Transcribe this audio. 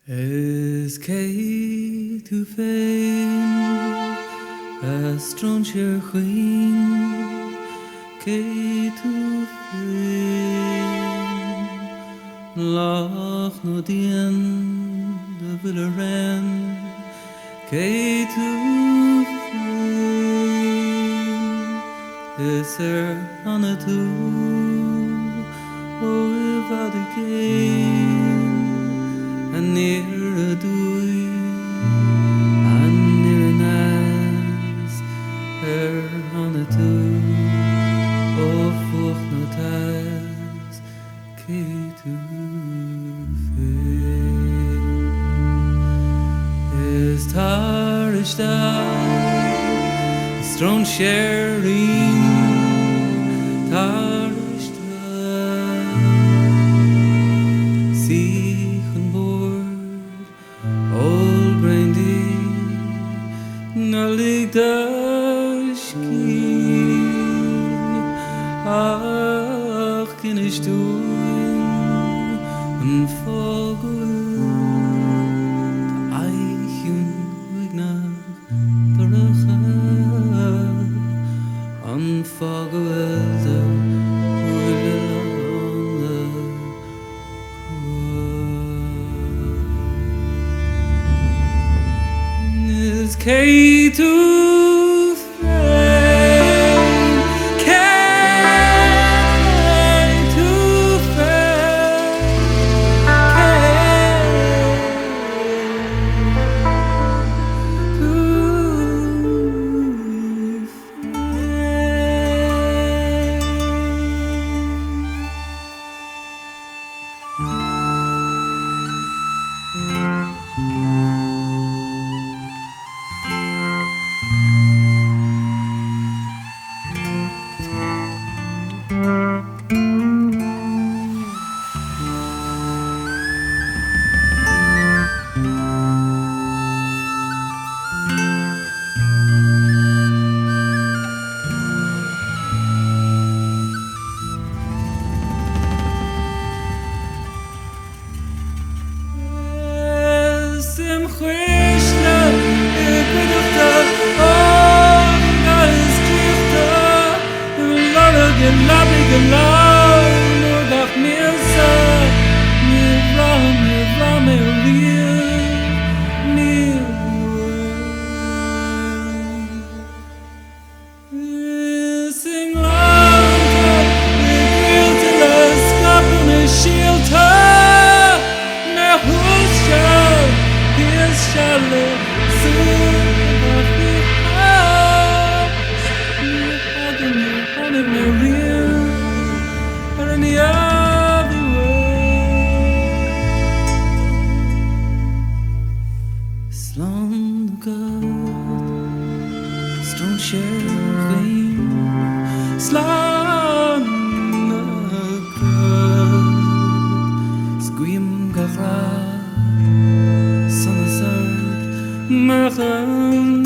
Is cé tú féin Strontir chuin cé tú féin Lach no dian de ville ren cé tú féin Is anna tú o ifad again and near a dwy and near a nas on a dwy o fwch no tas cy tu is tar is da stron sharing tar is da see Old brandy Nalik dashki Ach ken ich du Und folgend Eichen wigna Daracha Und folgend Cé tú féin Cé tú Mach an